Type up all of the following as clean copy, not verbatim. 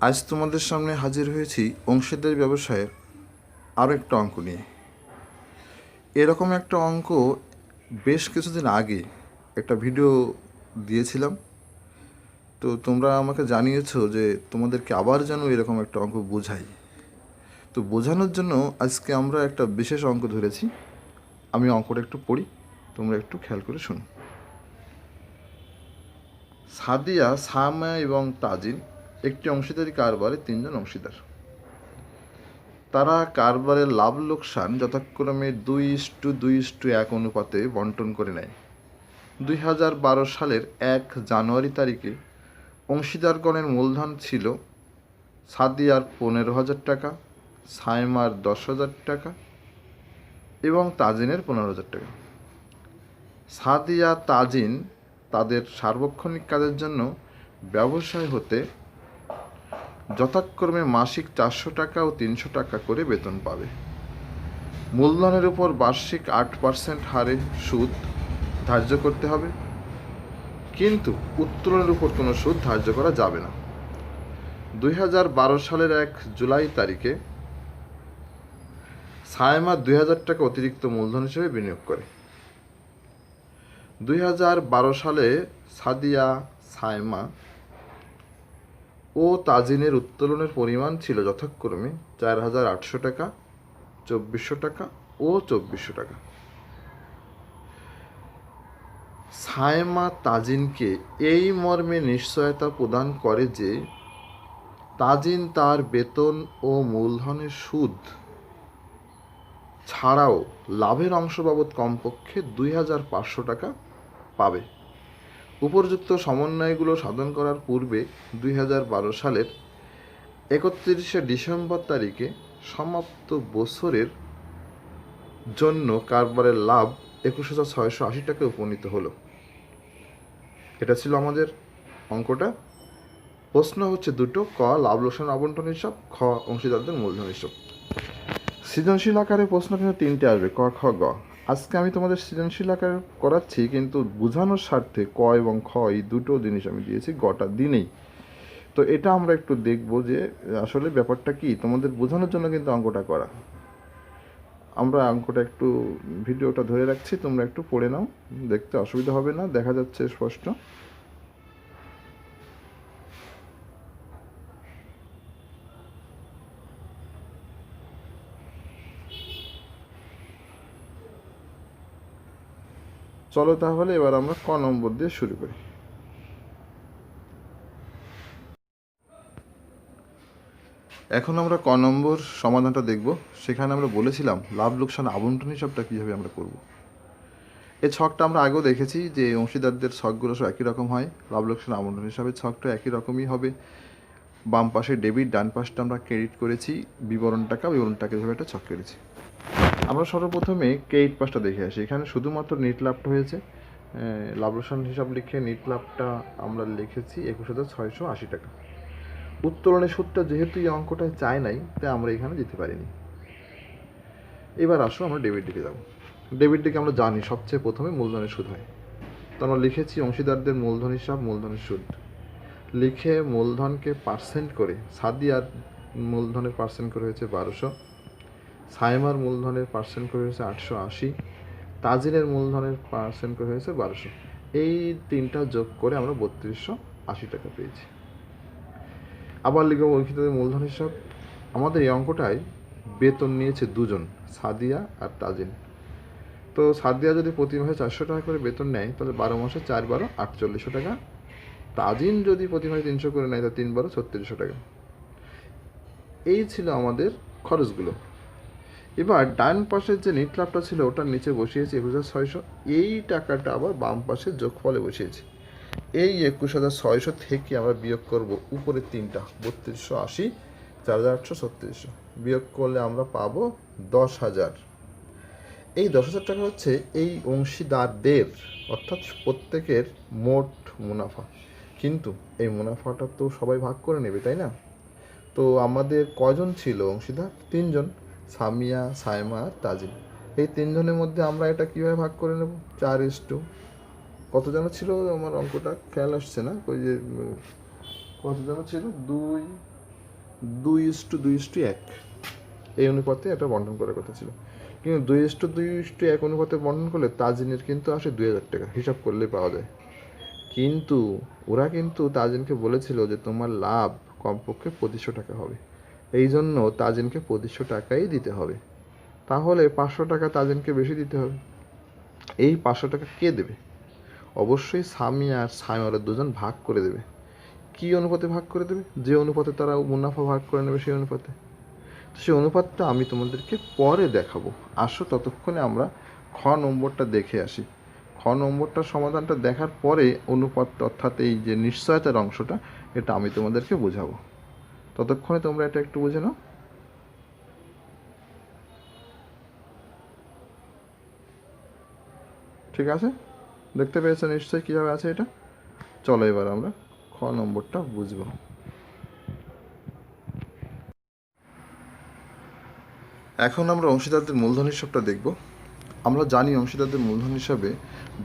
আজ তোমাদের সামনে হাজির হয়েছি অংশীদারি ব্যবসায়ের আরও একটা অঙ্ক নিয়ে। এরকম একটা অঙ্ক বেশ কিছুদিন আগে একটা ভিডিও দিয়েছিলাম। তো তোমরা আমাকে জানিয়েছো যে তোমাদেরকে আবার যেন এরকম একটা অঙ্ক বোঝাই। তো বোঝানোর জন্য আজকে আমরা একটা বিশেষ অঙ্ক ধরেছি। আমি অঙ্কটা একটু পড়ি, তোমরা একটু খেয়াল করে শোনো। সাদিয়া, সামা এবং তাজিন একটি অংশীদারি কারবারে তিনজন অংশীদার। তারা কারবারের লাভ লোকসান যথাক্রমে 2:2:1 অনুপাতে বন্টন করে নেয়। 2012 সালের 1 জানুয়ারি তারিখে অংশীদারগণের মূলধন ছিল সাদিয়ার 15,000 টাকা, সাইমার 10,000 টাকা এবং তাজিনের 15,000 টাকা। সাদিয়া, তাজিন তাদের সার্বক্ষণিক কাজের জন্য ব্যবসায় হতে যথাক্রমে মাসিক 400 টাকা ও 300 টাকা করে বেতন পাবে। মূলধনের উপর বার্ষিক 8% হারে সুদ ধার্য করতে হবে, কিন্তু উত্তোলনের উপর কোনো সুদ ধার্য করা যাবে না। 2012 সালের 1 জুলাই তারিখে সায়মা 2,000 টাকা অতিরিক্ত মূলধন হিসেবে বিনিয়োগ করে। 2012 সালে সাদিয়া, সায়মা ও তাজিনের উত্তোলনের পরিমাণ ছিল যথাক্রমে 4,800 টাকা, 2,400 টাকা ও 2,400 টাকা। সায়মা তাজিনকে এই মর্মে নিশ্চয়তা প্রদান করে যে তাজিন তার বেতন ও মূলধনের সুদ ছাড়াও লাভের অংশ বাবদ কমপক্ষে 2,500 টাকা পাবে। উপর্যুক্ত সমন্বয়গুলো সাধন করার পূর্বে 2012 সালের 31শে ডিসেম্বর তারিখে সমাপ্ত বছরের জন্য কারবারের লাভ 21,680 টাকায় উপনীত হলো। এটা ছিল আমাদের অঙ্কটা। প্রশ্ন হচ্ছে দুটো, ক লাভ লোকসান আবন্টন হিসাব, খ অংশীদারদের মূলধন হিসাব। সৃজনশীল আকারে প্রশ্ন কিন্তু তিনটে আসবে, ক, খ, গ। আজকে আমি তোমাদের সৃজনশীল আকারে করাচ্ছি, কিন্তু বোঝানোর স্বার্থে ক এবং খ এই দুটো জিনিস আমি দিয়েছি, গটা দিনেই। তো এটা আমরা একটু দেখব যে আসলে ব্যাপারটা কি, তোমাদের বোঝানোর জন্য কিন্তু অঙ্কটা করা। আমরা অঙ্কটা একটু ভিডিওটা ধরে রাখছি, তোমরা একটু পড়ে নাও, দেখতে অসুবিধা হবে না, দেখা যাচ্ছে স্পষ্ট। চলো তাহলে এবার আমরা ক নম্বর দিয়ে শুরু করি। এখন আমরা ক নম্বর সমাধানটা দেখব। সেখানে আমরা বলেছিলাম লাভ লোকসান আবন্টন হিসাবটা কীভাবে আমরা করব। এই ছকটা আমরা আগেও দেখেছি যে অংশীদারদের ছকগুলো সব একই রকম হয়। লাভ লোকসান আবন্টন হিসাবে ছকটা একই রকমই হবে। বাম পাশে ডেবিট, ডান পাশটা আমরা ক্রেডিট করেছি, বিবরণ টাকা এভাবে একটা ছক কেটেছি। আমরা সর্বপ্রথমে ক্রেডিট পাশটা দেখে আসি। এখানে শুধুমাত্র নেট লাভটা হয়েছে, লাভ লোকসান হিসাব লিখে নেট লাভটা আমরা লিখেছি 21,680 টাকা। উত্তোলনের সুদটা যেহেতু এই অঙ্কটায় চায় নাই, তাই আমরা এখানে দিতে পারিনি। এবার আসো আমরা ডেবিট দিকে যাব। ডেবিট দিকে আমরা জানি সবচেয়ে প্রথমে মূলধনের সুদ হয়। তো আমরা লিখেছি অংশীদারদের মূলধন হিসাব, মূলধনের সুদ লিখে মূলধনকে পার্সেন্ট করে, সাদিয়ার মূলধনের পার্সেন্ট করে হয়েছে 1,200, সাইমার মূলধনের পার্সেন্ট করে হয়েছে 880, তাজিনের মূলধনের পার্সেন্ট করে হয়েছে 1,200। এই তিনটা যোগ করে আমরা 3,280 টাকা পেয়েছি। আবার লিখব অংশীদারদের মূলধন হিসাব। আমাদের এই অঙ্কটায় বেতন নিয়েছে দুজন, সাদিয়া আর তাজিন। তো সাদিয়া যদি প্রতি মাসে 400 টাকা করে বেতন নেয়, তাহলে 12 মাসে 4/12 4800 টাকা। তাজিন যদি প্রতি মাসে 300 করে নেয়, তাহলে 3/12 3600 টাকা। এই ছিল আমাদের খরচগুলো। এবার ডান পাশের যে নেট লাভটা ছিল ওটার নিচে বসিয়েছি 21,600। এই টাকাটা আবার বাম পাশে যোগফলে বসিয়েছি। এই 21,600 থেকে আমরা বিয়োগ করব উপরে তিনটা, 3280, 4,800, 3600। বিয়োগ করলে আমরা পাবো 10,000। এই 10,000 টাকা হচ্ছে এই অংশীদারদের, অর্থাৎ প্রত্যেকের মোট মুনাফা। কিন্তু এই মুনাফাটা তো সবাই ভাগ করে নেবে, তাই না? তো আমাদের কজন ছিল অংশীদার? তিনজন, সামিয়া, সাইমা আর তাজিন। এই তিনজনের মধ্যে আমরা এটা কীভাবে ভাগ করে নেব? 4:2। কত জন ছিল আমার অঙ্কটা খেয়াল আসছে না, ওই যে কত জন ছিল, 2 2:2:1 এই অনুপাতে এটা বন্টন করার কথা ছিল, কিন্তু 2:2:1 অনুপাতে বন্টন করলে তাজিনের কিন্তু আসে 2,000 টাকা, হিসাব করলে পাওয়া যায়। কিন্তু ওরা কিন্তু তাজিনকে বলেছিল যে তোমার লাভ কমপক্ষে 2,500 টাকা হবে, এই জন্য তাজিনকে 2,500 টাকাই দিতে হবে। তাহলে 500 টাকা তাজিনকে বেশি দিতে হবে। এই 500 টাকা কে দেবে? অবশ্যই সামি আর সাইমারা দুজন ভাগ করে দেবে। কী অনুপাতে ভাগ করে দেবে? যে অনুপাতে তারা মুনাফা ভাগ করে নেবে সেই অনুপাতে। সেই অনুপাতটা আমি তোমাদেরকে পরে দেখাবো। আসো ততক্ষণে আমরা খ নম্বরটা দেখে আসি। খ নম্বরটার সমাধানটা দেখার পরে অনুপাতটা, অর্থাৎ এই যে নিশ্চয়তার অংশটা, এটা আমি তোমাদেরকে বোঝাবো। ততক্ষণে তোমরা এটা একটু বুঝে নাও। ঠিক আছে, দেখতে পেয়েছো নিশ্চয়ই কীভাবে আছে এটা। চলো এবার আমরা খ নম্বরটা বুঝবো। এখন আমরা অংশীদারদের মূলধন হিসাবটা দেখব। আমরা জানি অংশীদারদের মূলধন হিসাবে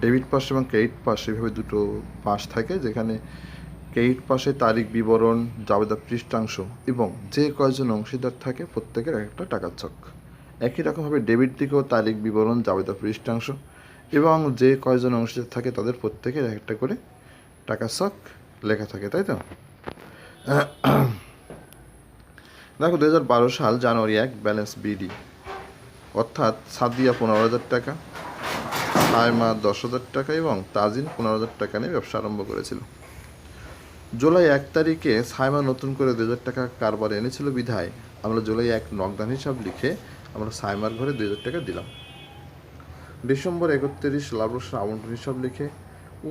ডেবিট পাস এবং ক্রেডিট পাস এভাবে দুটো পাস থাকে, যেখানে ক্রেডিট পাশে তারিখ বিবরণ, জাবেদা পৃষ্ঠাংশ এবং যে কয়জন অংশীদার থাকে প্রত্যেকের একটা টাকার ছক। একই রকমভাবে ডেবিট দিকেও তারিখ বিবরণ, জাবেদা পৃষ্ঠাংশ এবং যে কয়জন অংশীদার থাকে তাদের প্রত্যেকের একটা করে টাকার ছক লেখা থাকে, তাই তো? দেখো 2012 সাল জানুয়ারি 1 ব্যালেন্স বিডি, অর্থাৎ সাদিয়া 15,000 টাকা, সায়মা 10,000 টাকা এবং তাজিন 15,000 টাকা নিয়ে ব্যবসা আরম্ভ করেছিল। জুলাই 1 তারিখে সায়মা নতুন করে 2,000 টাকা কারবার এনেছিল বিধায় আমরা জুলাই 1 নগদান হিসাব লিখে আমরা সায়মার ঘরে 2,000 টাকা দিলাম। ডিসেম্বর 31 লাভ লোকসান আবন্টন হিসাব লিখে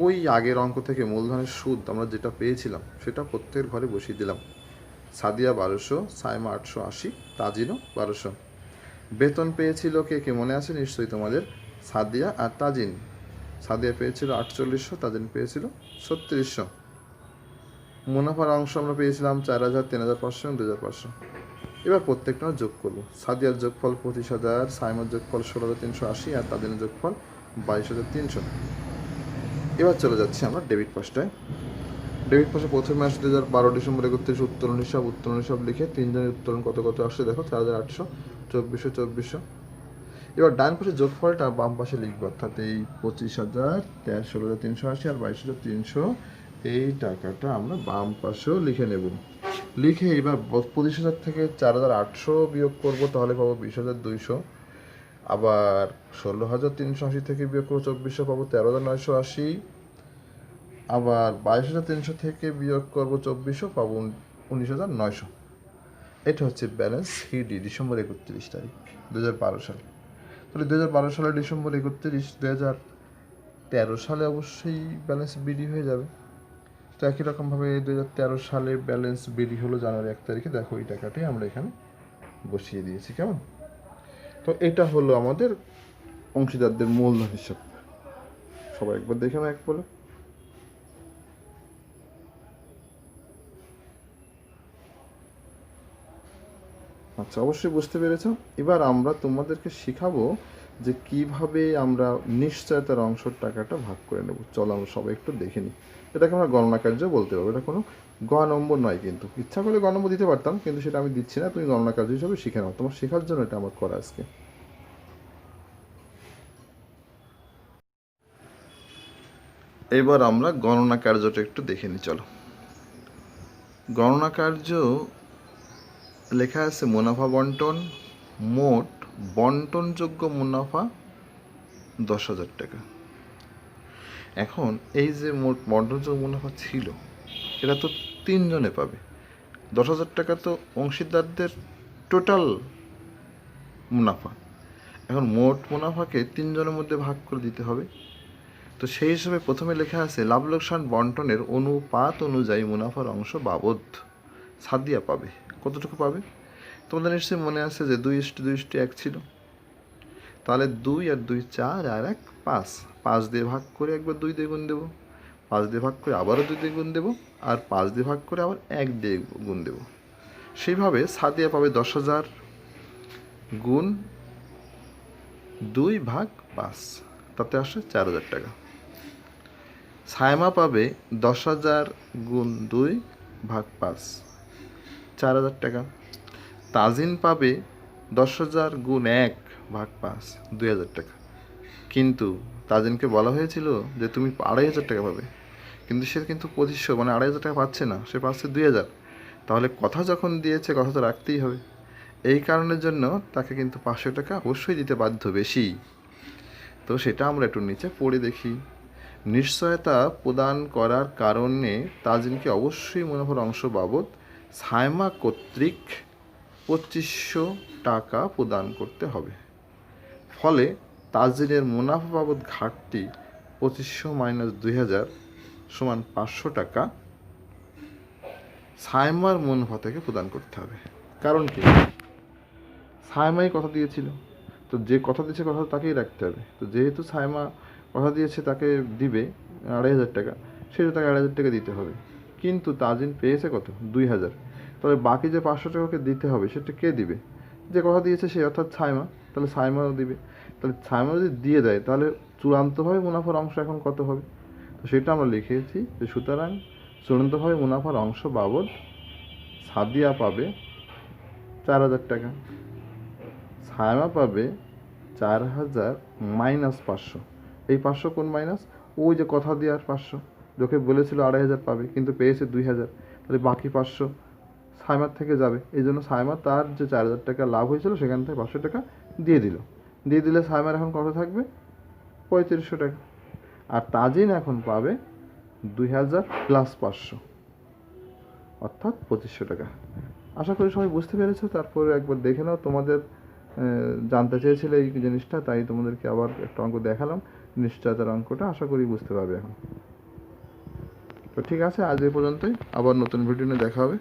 ওই আগের অঙ্ক থেকে মূলধনের সুদ আমরা যেটা পেয়েছিলাম সেটা প্রত্যেকের ঘরে বসিয়ে দিলাম। সাদিয়া 1,200, সায়মা 880, তাজিনও 1,200। বেতন পেয়েছিল কে কে মনে আছে নিশ্চয়ই তোমাদের? সাদিয়া আর তাজিন। সাদিয়া পেয়েছিল 4800, তাজিন পেয়েছিল 3600। মুনাফার অংশ আমরা পেয়েছিলাম 4,000, 3,500 এবং 2,500। এবার প্রত্যেকটা যোগ করব। সাদিয়ার যোগফল 25,000, সাইমার যোগফল 16,380 আর তাজিনের যোগফল 22,300। এবার চলে যাচ্ছি আমরা ডেবিট পাসটায়। ডেবিট পাসে প্রথমে আসে 2012 ডিসেম্বর 31 উত্তোলন হিসাব লিখে তিনজনের উত্তোলন কত কত আসছে দেখো, 4,800, 2,400, 2,400। এবার ডান পাশে যোগফলটা বাম পাশে লিখবো, অর্থাৎ এই 25,000, 16,380 আর 22,300, এই টাকাটা আমরা বাম পাশেও লিখে নেব। লিখে এবার 25,000 থেকে 4,800 বিয়োগ করবো, তাহলে পাবো 20,200। আবার 16,380 থেকে বিয়োগ করবো 2,400, পাবো 13,980। আবার 22,300 থেকে বিয়োগ করবো 2,400, পাবো 19,900। এটা হচ্ছে ব্যালেন্স সিডি ডিসেম্বর 31 তারিখ 2012 সালে। তাহলে 2012 সালে ডিসেম্বর 31, 2013 সালে অবশ্যই ব্যালেন্স বিডি হয়ে যাবে। তো একই রকমভাবে 2013 সালে ব্যালেন্স বিডি হলো জানুয়ারি 1 তারিখে। দেখো এই টাকাটাই আমরা এখানে বসিয়ে দিয়েছি, কেমন? তো এটা হলো আমাদের অংশীদারদের মূলধন হিসাব। সবাই একবার দেখে নাও, এক বলে। আচ্ছা, অবশ্যই বুঝতে পেরেছ। এবার আমরা তোমাদেরকে শেখাবো যে কিভাবে আমরা নিশ্চয়তার অংশের টাকাটা ভাগ করে নেব। চলো আমরা সবাই একটু দেখে নিই। এটাকে আমরা গণনা কার্য বলতে পারবো। এটা কোনো গ নম্বর নয়, কিন্তু ইচ্ছা করলে গ নম্বর দিতে পারতাম, কিন্তু সেটা আমি দিচ্ছি না। তুমি গণনা কার্য হিসাবে শিখে নাও, তোমার শেখার জন্য এটা আমার করা আজকে। এবার আমরা গণনা কার্যটা একটু দেখে নিই, চলো। গণনা কার্য লেখা আছে মুনাফা বন্টন, মোট বন্টনযোগ্য মুনাফা 10,000 টাকা। এখন এই যে মোট বন্টনযোগ্য মুনাফা ছিল, এটা তো তিনজনে পাবে। 10,000 টাকা তো অংশীদারদের টোটাল মুনাফা। এখন মোট মুনাফাকে তিনজনের মধ্যে ভাগ করে দিতে হবে। তো সেই হিসাবে প্রথমে লেখা আছে লাভ লোকসান বন্টনের অনুপাত অনুযায়ী মুনাফার অংশ বাবদ সাদিয়া পাবে। কতটুকু পাবে? তোমাদের নিশ্চয়ই মনে আছে যে 2:2:1 ছিল। তাহলে 2 আর 2 4 আর 1 5, 5 দিয়ে ভাগ করে একবার 2 দিয়ে গুণ দেবো, 5 দিয়ে ভাগ করে আবারও 2 দিয়ে গুণ দেবো, আর 5 দিয়ে ভাগ করে আবার 1 দিয়ে গুণ দেবো। সেইভাবে সাদিয়া পাবে 10,000 গুণ 2/5, তাতে আসে 4,000 টাকা। সায়মা পাবে 10,000 গুণ 2/5, 4,000 টাকা। তাজিন পাবে 10,000 গুণ 1 ভাগ 5, 2,000 টাকা। কিন্তু তাজিনকে বলা হয়েছিল যে তুমি 2,500 টাকা পাবে, কিন্তু সে কিন্তু 2500 মানে 2,500 টাকা পাচ্ছে না, সে পাচ্ছে 2,000। তাহলে কথা যখন দিয়েছে কথা তো রাখতেই হবে। এই কারণের জন্য তাকে কিন্তু 500 টাকা অবশ্যই দিতে বাধ্য, বেশি। তো সেটা আমরা একটু নিচে পড়ে দেখি। নিশ্চয়তা প্রদান করার কারণে তাজিনকে অবশ্যই মুনাফার অংশ বাবদ সায়মা কর্তৃক 2500 টাকা প্রদান করতে হবে। ফলে তাজিনের মুনাফা বাবদ ঘাটতি 2500 মাইনাস 2,000 সমান 500 টাকা সায়মার মুনাফা থেকে প্রদান করতে হবে। কারণ কি, সায়মাই কথা দিয়েছিল, তো যে কথা দিয়েছে কথা তাকেই রাখতে হবে। তো যেহেতু সায়মা কথা দিয়েছে তাকে দিবে 2,500 টাকা, সেটা তাকে 2,500 টাকা দিতে হবে। কিন্তু তাজিন পেয়েছে কত, 2,000। তাহলে বাকি যে 500 টাকাকে দিতে হবে সেটা কে দিবে? যে কথা দিয়েছে সে, অর্থাৎ সায়মা। তাহলে সায়মাও দিবে। তাহলে সায়মা যদি দিয়ে দেয় তাহলে চূড়ান্তভাবে মুনাফার অংশ এখন কত হবে? তো সেটা আমরা লিখেছি যে সুতরাং চূড়ান্তভাবে মুনাফার অংশ বাবদ সাদিয়া পাবে 4,000 টাকা, সায়মা পাবে 4,000 মাইনাস 500। এই 500 কোন মাইনাস? ওই যে কথা দেওয়ার 500, যোকে বলেছিল 2,500 পাবে কিন্তু পেয়েছে 2,000। তাহলে বাকি 500 সায়মার থেকে যাবে। এই জন্য সায়মা তার যে 4,000 টাকা লাভ হয়েছিল সেখান থেকে 500 টাকা দিয়ে দিল। দিয়ে দিলে সায়মার এখন কত থাকবে? 3,500 টাকা। আর তাজিন এখন পাবে 2,000 প্লাস 500, অর্থাৎ 2,500 টাকা। আশা করি সবাই বুঝতে পেরেছো। তারপরে একবার দেখে নাও, তোমাদের জানতে চেয়েছিলে এই জিনিসটা, তাই তোমাদেরকে আবার একটা অঙ্ক দেখালাম, নিশ্চয়তার অঙ্কটা। আশা করি বুঝতে পারবে এখন। তো ঠিক আছে, আজ এই পর্যন্তই। আবার নতুন ভিডিও নিয়ে দেখা হবে।